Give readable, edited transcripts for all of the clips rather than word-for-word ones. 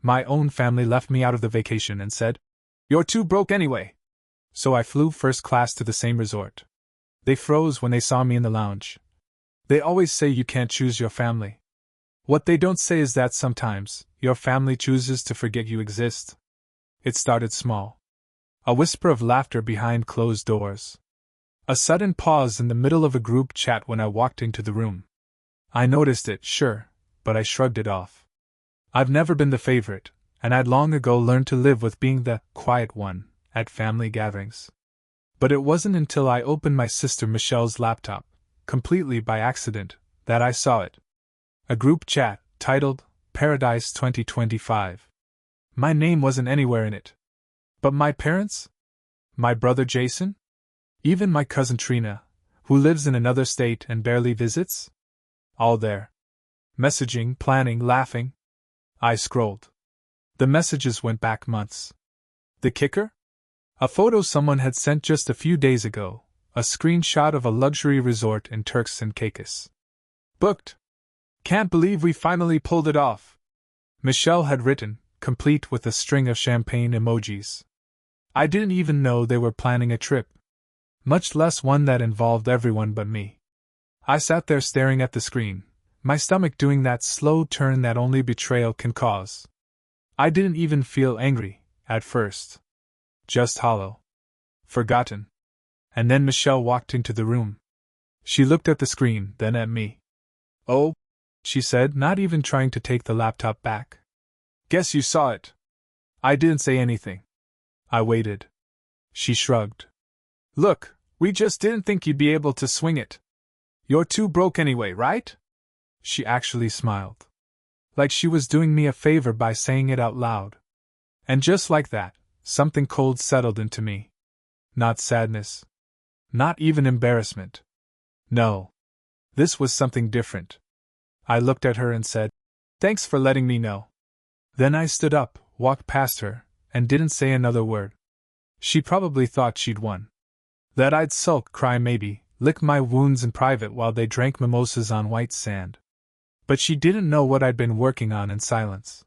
My own family left me out of the vacation and said, "You're too broke anyway." So I flew first class to the same resort. They froze when they saw me in the lounge. They always say you can't choose your family. What they don't say is that sometimes, your family chooses to forget you exist. It started small. A whisper of laughter behind closed doors. A sudden pause in the middle of a group chat when I walked into the room. I noticed it, sure, but I shrugged it off. I've never been the favorite, and I'd long ago learned to live with being the quiet one at family gatherings. But it wasn't until I opened my sister Michelle's laptop, completely by accident, that I saw it. A group chat, titled, Paradise 2025. My name wasn't anywhere in it. But my parents? My brother Jason? Even my cousin Trina, who lives in another state and barely visits? All there. Messaging, planning, laughing. I scrolled. The messages went back months. The kicker? A photo someone had sent just a few days ago, a screenshot of a luxury resort in Turks and Caicos. Booked. Can't believe we finally pulled it off. Michelle had written, complete with a string of champagne emojis. I didn't even know they were planning a trip, much less one that involved everyone but me. I sat there staring at the screen, my stomach doing that slow turn that only betrayal can cause. I didn't even feel angry, at first. Just hollow. Forgotten. And then Michelle walked into the room. She looked at the screen, then at me. "Oh," she said, not even trying to take the laptop back. "Guess you saw it." I didn't say anything. I waited. She shrugged. "Look, we just didn't think you'd be able to swing it. You're too broke anyway, right?" She actually smiled. Like she was doing me a favor by saying it out loud. And just like that, something cold settled into me. Not sadness. Not even embarrassment. No. This was something different. I looked at her and said, "Thanks for letting me know." Then I stood up, walked past her, and didn't say another word. She probably thought she'd won. That I'd sulk, cry maybe, lick my wounds in private while they drank mimosas on white sand. But she didn't know what I'd been working on in silence.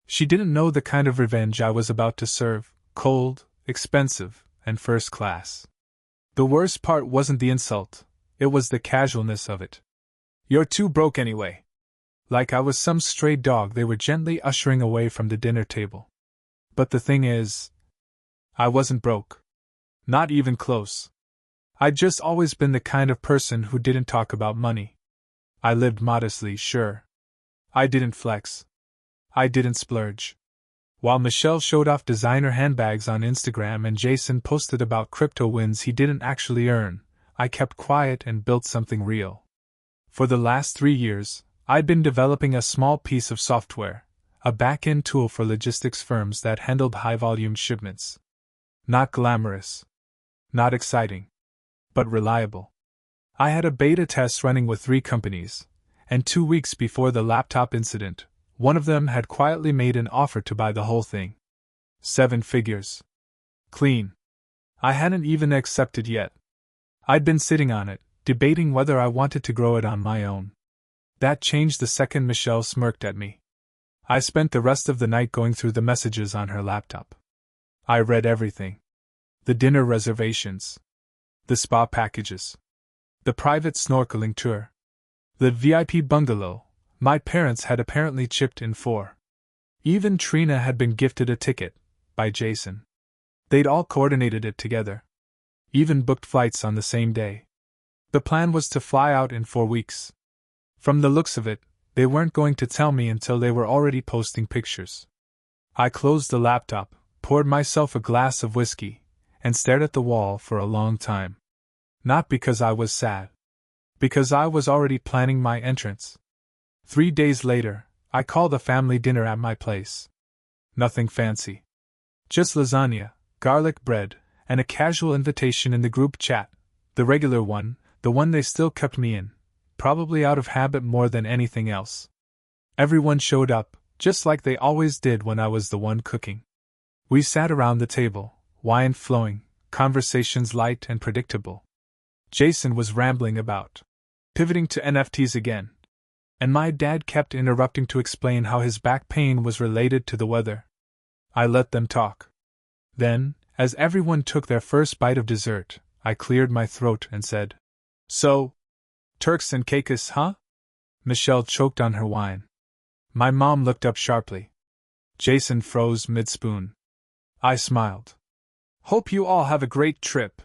She didn't know the kind of revenge I was about to serve, cold, expensive, and first class. The worst part wasn't the insult, it was the casualness of it. "You're too broke anyway." Like I was some stray dog they were gently ushering away from the dinner table. But the thing is, I wasn't broke. Not even close. I'd just always been the kind of person who didn't talk about money. I lived modestly, sure. I didn't flex. I didn't splurge. While Michelle showed off designer handbags on Instagram and Jason posted about crypto wins he didn't actually earn, I kept quiet and built something real. For the last 3 years, I'd been developing a small piece of software, a back-end tool for logistics firms that handled high-volume shipments. Not glamorous. Not exciting. But reliable. I had a beta test running with 3 companies, and 2 weeks before the laptop incident, one of them had quietly made an offer to buy the whole thing. 7 figures. Clean. I hadn't even accepted yet. I'd been sitting on it, debating whether I wanted to grow it on my own. That changed the second Michelle smirked at me. I spent the rest of the night going through the messages on her laptop. I read everything. The dinner reservations. The spa packages. The private snorkeling tour. The VIP bungalow my parents had apparently chipped in for. Even Trina had been gifted a ticket, by Jason. They'd all coordinated it together. Even booked flights on the same day. The plan was to fly out in 4 weeks. From the looks of it, they weren't going to tell me until they were already posting pictures. I closed the laptop, poured myself a glass of whiskey, and stared at the wall for a long time. Not because I was sad. Because I was already planning my entrance. 3 days later, I called a family dinner at my place. Nothing fancy. Just lasagna, garlic bread, and a casual invitation in the group chat, the regular one, the one they still kept me in, probably out of habit more than anything else. Everyone showed up, just like they always did when I was the one cooking. We sat around the table, wine flowing, conversations light and predictable. Jason was rambling about pivoting to NFTs again. and my dad kept interrupting to explain how his back pain was related to the weather. I let them talk. Then, as everyone took their first bite of dessert, I cleared my throat and said, "So, Turks and Caicos, huh?" Michelle choked on her wine. My mom looked up sharply. Jason froze mid-spoon. I smiled. "Hope you all have a great trip."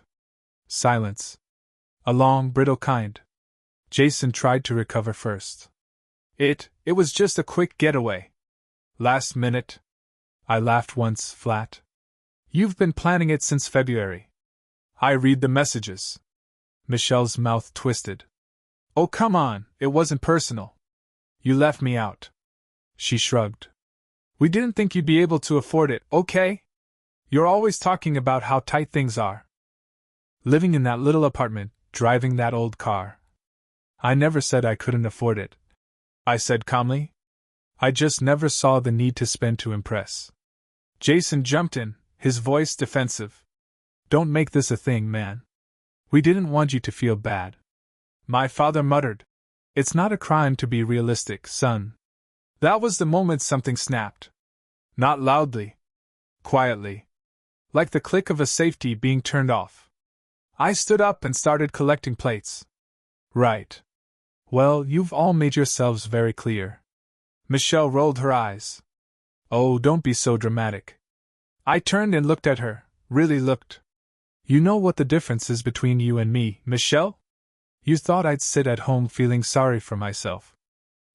Silence. A long, brittle kind. Jason tried to recover first. It was just a quick getaway. Last minute. I laughed once, flat. "You've been planning it since February." "I read the messages." Michelle's mouth twisted. "Oh, come on, it wasn't personal. You left me out." She shrugged. "We didn't think you'd be able to afford it, okay? You're always talking about how tight things are. Living in that little apartment, driving that old car." "I never said I couldn't afford it," I said calmly. "I just never saw the need to spend to impress." Jason jumped in, his voice defensive. "Don't make this a thing, man. We didn't want you to feel bad." My father muttered, "It's not a crime to be realistic, son." That was the moment something snapped. Not loudly. Quietly. Like the click of a safety being turned off. I stood up and started collecting plates. "Right. Well, you've all made yourselves very clear." Michelle rolled her eyes. "Oh, don't be so dramatic." I turned and looked at her, really looked. "You know what the difference is between you and me, Michelle? You thought I'd sit at home feeling sorry for myself.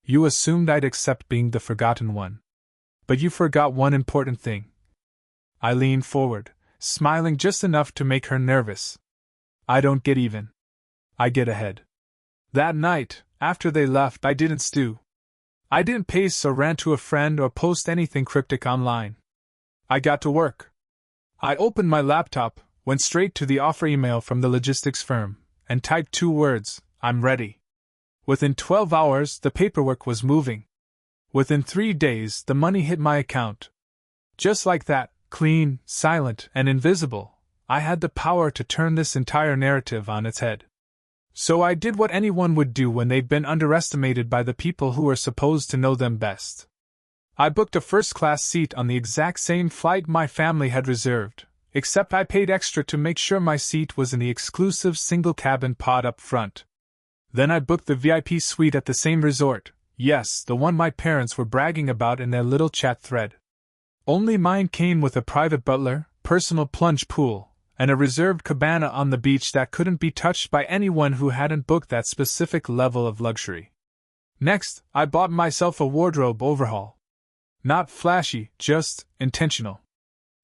You assumed I'd accept being the forgotten one. But you forgot one important thing." I leaned forward, smiling just enough to make her nervous. "I don't get even. I get ahead." That night, after they left, I didn't stew. I didn't pace or rant to a friend or post anything cryptic online. I got to work. I opened my laptop, went straight to the offer email from the logistics firm, and typed 2 words, "I'm ready." Within 12 hours, the paperwork was moving. Within 3 days, the money hit my account. Just like that, clean, silent, and invisible, I had the power to turn this entire narrative on its head. So I did what anyone would do when they've been underestimated by the people who are supposed to know them best. I booked a first-class seat on the exact same flight my family had reserved, except I paid extra to make sure my seat was in the exclusive single-cabin pod up front. Then I booked the VIP suite at the same resort, yes, the one my parents were bragging about in their little chat thread. Only mine came with a private butler, personal plunge pool, and a reserved cabana on the beach that couldn't be touched by anyone who hadn't booked that specific level of luxury. Next, I bought myself a wardrobe overhaul. Not flashy, just intentional.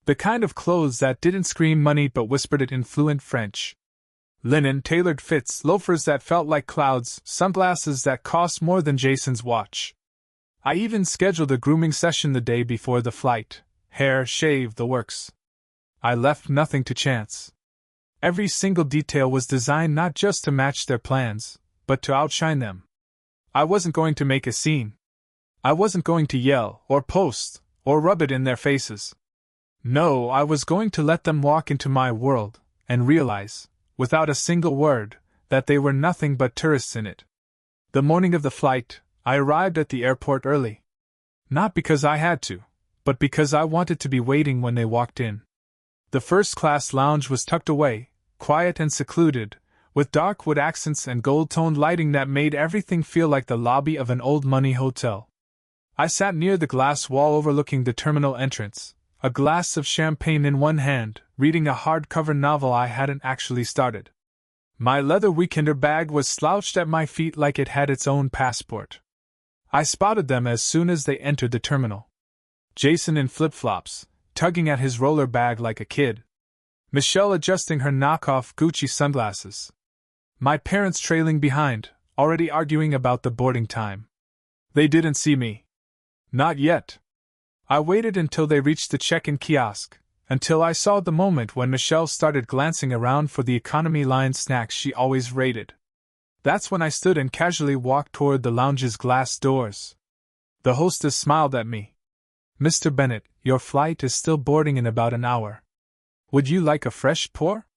The kind of clothes that didn't scream money but whispered it in fluent French. Linen tailored fits, loafers that felt like clouds, sunglasses that cost more than Jason's watch. I even scheduled a grooming session the day before the flight. Hair, shave, the works. I left nothing to chance. Every single detail was designed not just to match their plans, but to outshine them. I wasn't going to make a scene. I wasn't going to yell, or post, or rub it in their faces. No, I was going to let them walk into my world, and realize, without a single word, that they were nothing but tourists in it. The morning of the flight, I arrived at the airport early. Not because I had to, but because I wanted to be waiting when they walked in. The first-class lounge was tucked away, quiet and secluded, with dark wood accents and gold-toned lighting that made everything feel like the lobby of an old-money hotel. I sat near the glass wall overlooking the terminal entrance, a glass of champagne in one hand, reading a hardcover novel I hadn't actually started. My leather weekender bag was slouched at my feet like it had its own passport. I spotted them as soon as they entered the terminal. Jason in flip-flops, tugging at his roller bag like a kid. Michelle adjusting her knockoff Gucci sunglasses. My parents trailing behind, already arguing about the boarding time. They didn't see me. Not yet. I waited until they reached the check-in kiosk, until I saw the moment when Michelle started glancing around for the economy line snacks she always raided. That's when I stood and casually walked toward the lounge's glass doors. The hostess smiled at me. "Mr. Bennett, your flight is still boarding in about an hour. Would you like a fresh pour?"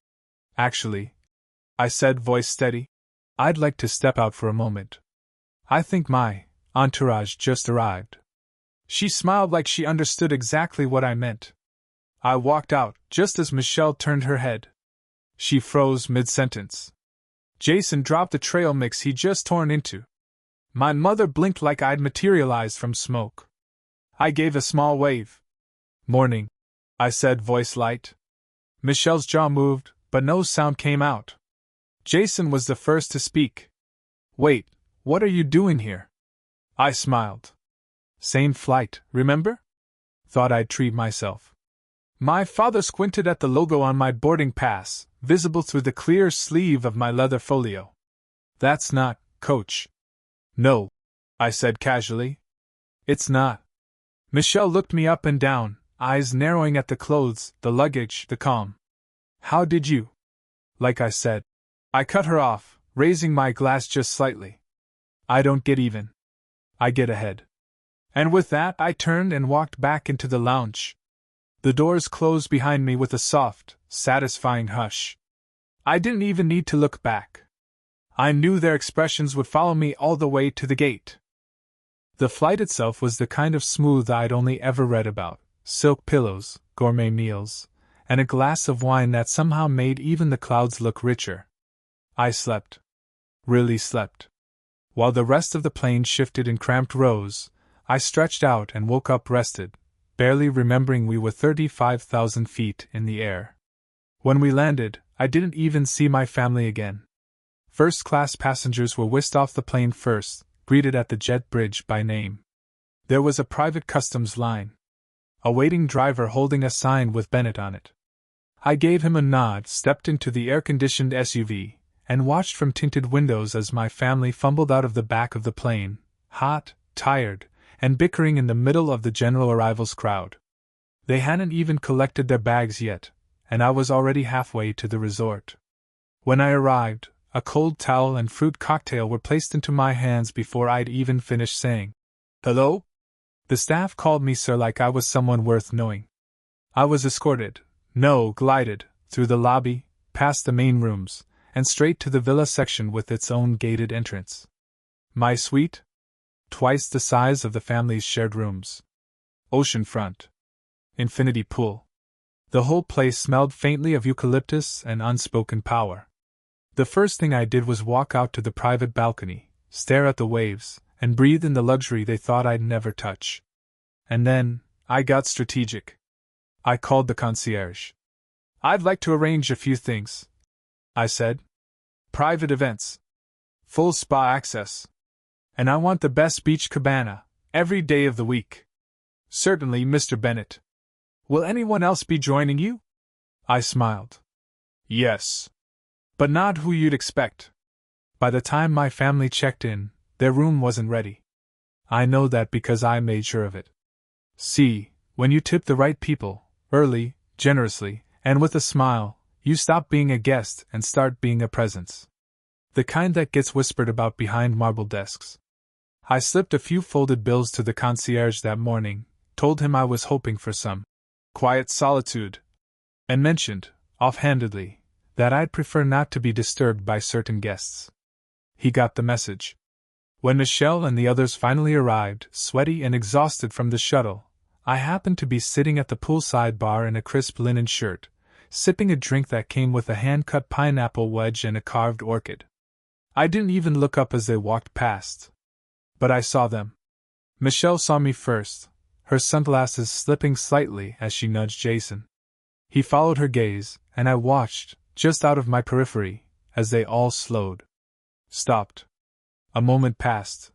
"Actually," I said, voice steady, "I'd like to step out for a moment. I think my entourage just arrived. She smiled like she understood exactly what I meant. I walked out, just as Michelle turned her head. She froze mid-sentence. Jason dropped the trail mix he'd just torn into. My mother blinked like I'd materialized from smoke. I gave a small wave. "Morning," I said, voice light. Michelle's jaw moved, but no sound came out. Jason was the first to speak. "Wait, what are you doing here?" I smiled. "Same flight, remember? Thought I'd treat myself." My father squinted at the logo on my boarding pass, visible through the clear sleeve of my leather folio. "That's not, Coach." "No," I said casually. "It's not." Michelle looked me up and down, eyes narrowing at the clothes, the luggage, the calm. "How did you?" "Like I said." I cut her off, raising my glass just slightly. "I don't get even. I get ahead." And with that, I turned and walked back into the lounge. The doors closed behind me with a soft, satisfying hush. I didn't even need to look back. I knew their expressions would follow me all the way to the gate. The flight itself was the kind of smooth I'd only ever read about: silk pillows, gourmet meals, and a glass of wine that somehow made even the clouds look richer. I slept. Really slept. While the rest of the plane shifted in cramped rows, I stretched out and woke up rested, barely remembering we were 35,000 feet in the air. When we landed, I didn't even see my family again. First-class passengers were whisked off the plane first, greeted at the jet bridge by name. There was a private customs line. A waiting driver holding a sign with Bennett on it. I gave him a nod, stepped into the air-conditioned SUV, and watched from tinted windows as my family fumbled out of the back of the plane, hot, tired, and bickering in the middle of the general arrivals crowd. They hadn't even collected their bags yet, and I was already halfway to the resort. When I arrived, a cold towel and fruit cocktail were placed into my hands before I'd even finished saying, "Hello?" The staff called me sir like I was someone worth knowing. I was escorted, glided, through the lobby, past the main rooms, and straight to the villa section with its own gated entrance. My suite? Twice the size of the family's shared rooms. Oceanfront. Infinity pool. The whole place smelled faintly of eucalyptus and unspoken power. The first thing I did was walk out to the private balcony, stare at the waves, and breathe in the luxury they thought I'd never touch. And then, I got strategic. I called the concierge. "I'd like to arrange a few things," I said. "Private events. Full spa access. And I want the best beach cabana, every day of the week." "Certainly, Mr. Bennett. Will anyone else be joining you?" I smiled. "Yes. But not who you'd expect." By the time my family checked in, their room wasn't ready. I know that because I made sure of it. See, when you tip the right people, early, generously, and with a smile, you stop being a guest and start being a presence. The kind that gets whispered about behind marble desks. I slipped a few folded bills to the concierge that morning, told him I was hoping for some quiet solitude, and mentioned, offhandedly, that I'd prefer not to be disturbed by certain guests. He got the message. When Michelle and the others finally arrived, sweaty and exhausted from the shuttle, I happened to be sitting at the poolside bar in a crisp linen shirt, sipping a drink that came with a hand-cut pineapple wedge and a carved orchid. I didn't even look up as they walked past. But I saw them. Michelle saw me first, her sunglasses slipping slightly as she nudged Jason. He followed her gaze, and I watched, just out of my periphery, as they all slowed. Stopped. A moment passed.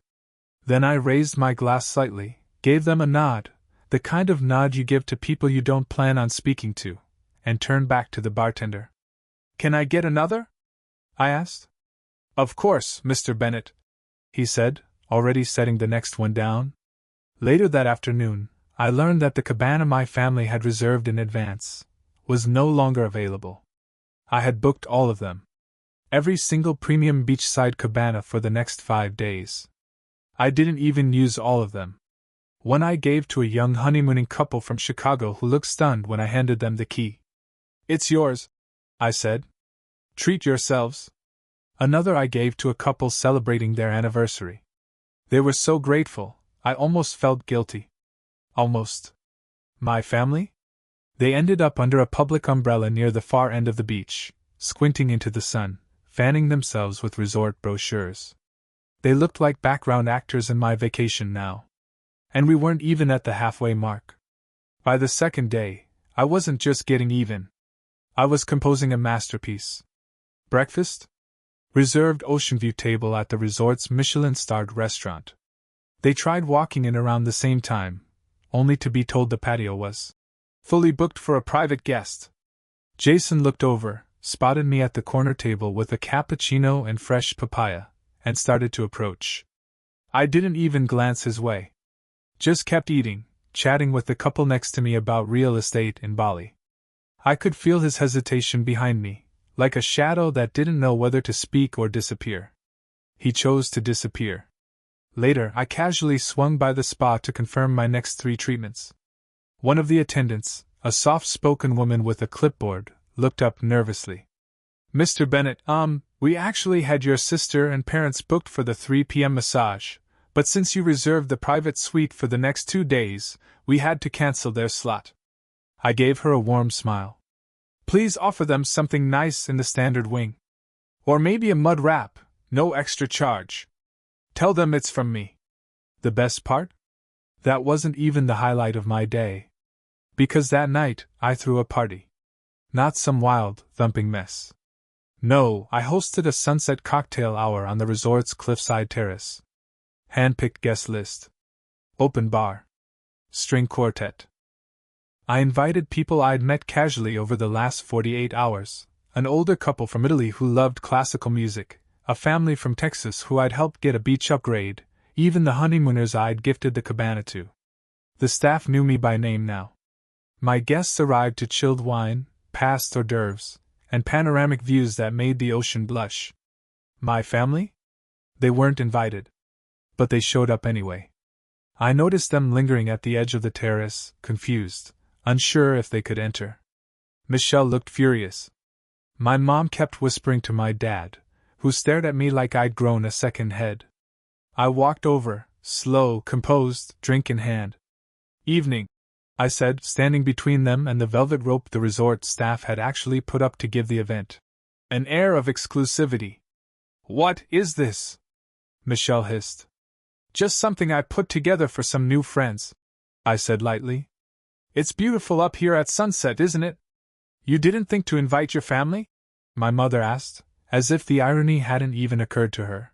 Then I raised my glass slightly, gave them a nod, the kind of nod you give to people you don't plan on speaking to, and turned back to the bartender. "Can I get another?" I asked. "Of course, Mr. Bennett," he said, already setting the next one down. Later that afternoon, I learned that the cabana my family had reserved in advance was no longer available. I had booked all of them. Every single premium beachside cabana for the next 5 days. I didn't even use all of them. One I gave to a young honeymooning couple from Chicago who looked stunned when I handed them the key. "It's yours," I said. "Treat yourselves." Another I gave to a couple celebrating their anniversary. They were so grateful, I almost felt guilty. Almost. My family? They ended up under a public umbrella near the far end of the beach, squinting into the sun, fanning themselves with resort brochures. They looked like background actors in my vacation now. And we weren't even at the halfway mark. By the second day, I wasn't just getting even. I was composing a masterpiece. Breakfast? Reserved ocean view table at the resort's Michelin-starred restaurant. They tried walking in around the same time, only to be told the patio was fully booked for a private guest. Jason looked over, spotted me at the corner table with a cappuccino and fresh papaya, and started to approach. I didn't even glance his way. Just kept eating, chatting with the couple next to me about real estate in Bali. I could feel his hesitation behind me, like a shadow that didn't know whether to speak or disappear. He chose to disappear. Later, I casually swung by the spa to confirm my next 3 treatments. One of the attendants, a soft-spoken woman with a clipboard, looked up nervously. "Mr. Bennett, we actually had your sister and parents booked for the 3 p.m. massage, but since you reserved the private suite for the next 2 days, we had to cancel their slot." I gave her a warm smile. "Please offer them something nice in the standard wing. Or maybe a mud wrap, no extra charge. Tell them it's from me." The best part? That wasn't even the highlight of my day. Because that night, I threw a party. Not some wild, thumping mess. No, I hosted a sunset cocktail hour on the resort's cliffside terrace. Hand-picked guest list. Open bar. String quartet. I invited people I'd met casually over the last 48 hours, an older couple from Italy who loved classical music, a family from Texas who I'd helped get a beach upgrade, even the honeymooners I'd gifted the cabana to. The staff knew me by name now. My guests arrived to chilled wine, past hors d'oeuvres, and panoramic views that made the ocean blush. My family? They weren't invited. But they showed up anyway. I noticed them lingering at the edge of the terrace, confused, unsure if they could enter. Michelle looked furious. My mom kept whispering to my dad, who stared at me like I'd grown a second head. I walked over, slow, composed, drink in hand. "Evening," I said, standing between them and the velvet rope the resort staff had actually put up to give the event an air of exclusivity. "What is this?" Michelle hissed. "Just something I put together for some new friends," I said lightly. "It's beautiful up here at sunset, isn't it? You didn't think to invite your family?" my mother asked, as if the irony hadn't even occurred to her.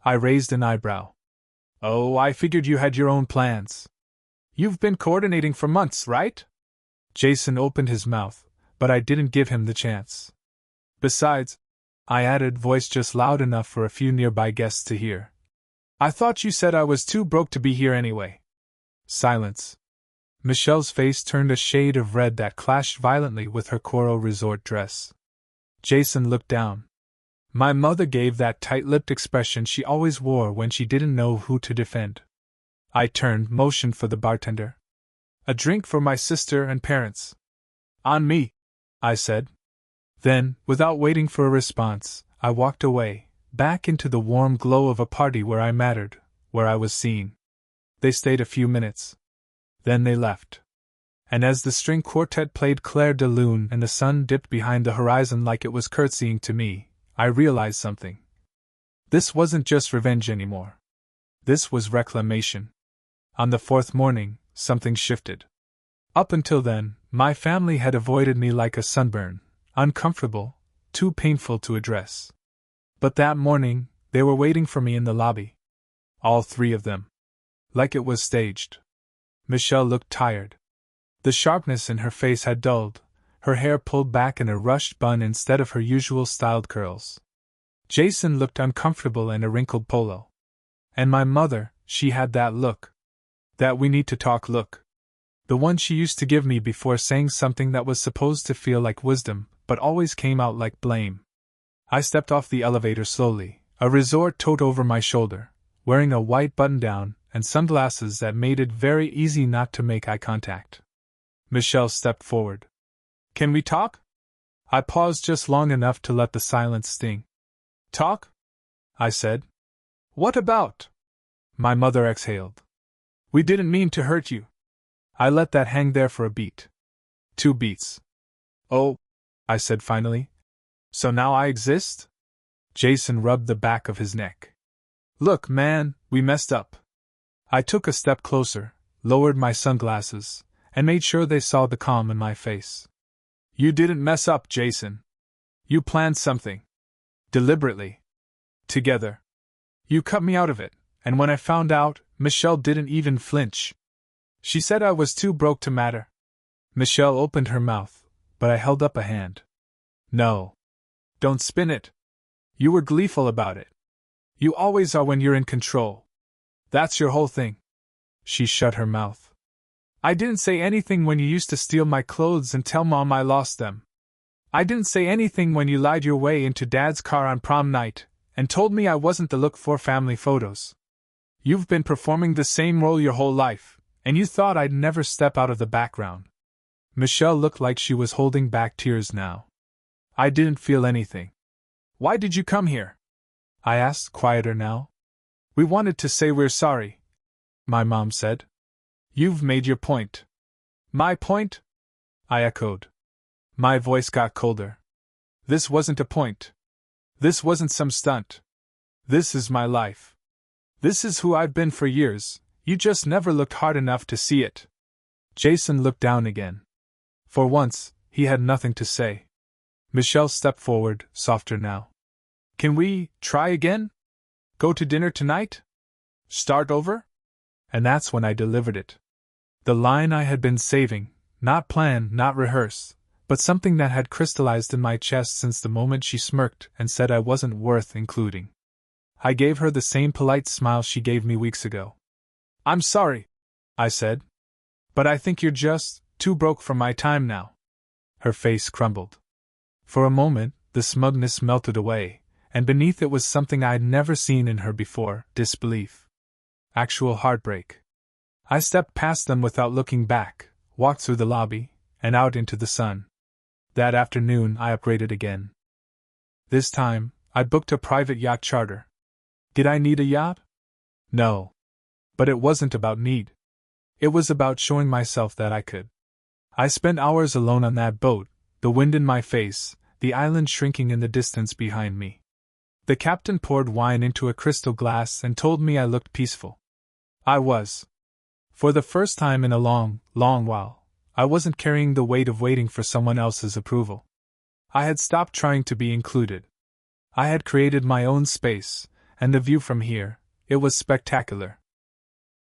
I raised an eyebrow. "Oh, I figured you had your own plans. You've been coordinating for months, right?" Jason opened his mouth, but I didn't give him the chance. "Besides," I added, voice just loud enough for a few nearby guests to hear, "I thought you said I was too broke to be here anyway." Silence. Michelle's face turned a shade of red that clashed violently with her coral resort dress. Jason looked down. My mother gave that tight-lipped expression she always wore when she didn't know who to defend. I turned, motioned for the bartender. "A drink for my sister and parents." "On me," I said. Then, without waiting for a response, I walked away, back into the warm glow of a party where I mattered, where I was seen. They stayed a few minutes. Then they left. And as the string quartet played Clair de Lune and the sun dipped behind the horizon like it was curtsying to me, I realized something. This wasn't just revenge anymore. This was reclamation. On the 4th morning, something shifted. Up until then, my family had avoided me like a sunburn, uncomfortable, too painful to address. But that morning, they were waiting for me in the lobby. All 3 of them. Like it was staged. Michelle looked tired. The sharpness in her face had dulled, her hair pulled back in a rushed bun instead of her usual styled curls. Jason looked uncomfortable in a wrinkled polo. And my mother, she had that look. That we need to talk look. The one she used to give me before saying something that was supposed to feel like wisdom, but always came out like blame. I stepped off the elevator slowly, a resort tote over my shoulder, wearing a white button-down and sunglasses that made it very easy not to make eye contact. Michelle stepped forward. "Can we talk?" I paused just long enough to let the silence sting. "Talk?" I said. "What about?" my mother exhaled. We didn't mean to hurt you. I let that hang there for a beat. 2 beats. Oh, I said finally. So now I exist? Jason rubbed the back of his neck. Look, man, we messed up. I took a step closer, lowered my sunglasses, and made sure they saw the calm in my face. You didn't mess up, Jason. You planned something. Deliberately. Together. You cut me out of it, and when I found out, Michelle didn't even flinch. She said I was too broke to matter. Michelle opened her mouth, but I held up a hand. No. Don't spin it. You were gleeful about it. You always are when you're in control. That's your whole thing. She shut her mouth. I didn't say anything when you used to steal my clothes and tell Mom I lost them. I didn't say anything when you lied your way into Dad's car on prom night and told me I wasn't the look for family photos. You've been performing the same role your whole life, and you thought I'd never step out of the background. Michelle looked like she was holding back tears now. I didn't feel anything. Why did you come here? I asked, quieter now. We wanted to say we're sorry, my mom said. You've made your point. My point? I echoed. My voice got colder. This wasn't a point. This wasn't some stunt. This is my life. This is who I've been for years, you just never looked hard enough to see it. Jason looked down again. For once, he had nothing to say. Michelle stepped forward, softer now. Can we try again? Go to dinner tonight? Start over? And that's when I delivered it. The line I had been saving, not plan, not rehearse, but something that had crystallized in my chest since the moment she smirked and said I wasn't worth including. I gave her the same polite smile she gave me weeks ago. I'm sorry, I said. But I think you're just too broke for my time now. Her face crumbled. For a moment, the smugness melted away, and beneath it was something I'd never seen in her before, disbelief. Actual heartbreak. I stepped past them without looking back, walked through the lobby, and out into the sun. That afternoon I upgraded again. This time, I booked a private yacht charter. Did I need a yacht? No. But it wasn't about need. It was about showing myself that I could. I spent hours alone on that boat, the wind in my face, the island shrinking in the distance behind me. The captain poured wine into a crystal glass and told me I looked peaceful. I was. For the first time in a long, long while, I wasn't carrying the weight of waiting for someone else's approval. I had stopped trying to be included. I had created my own space, and the view from here, it was spectacular.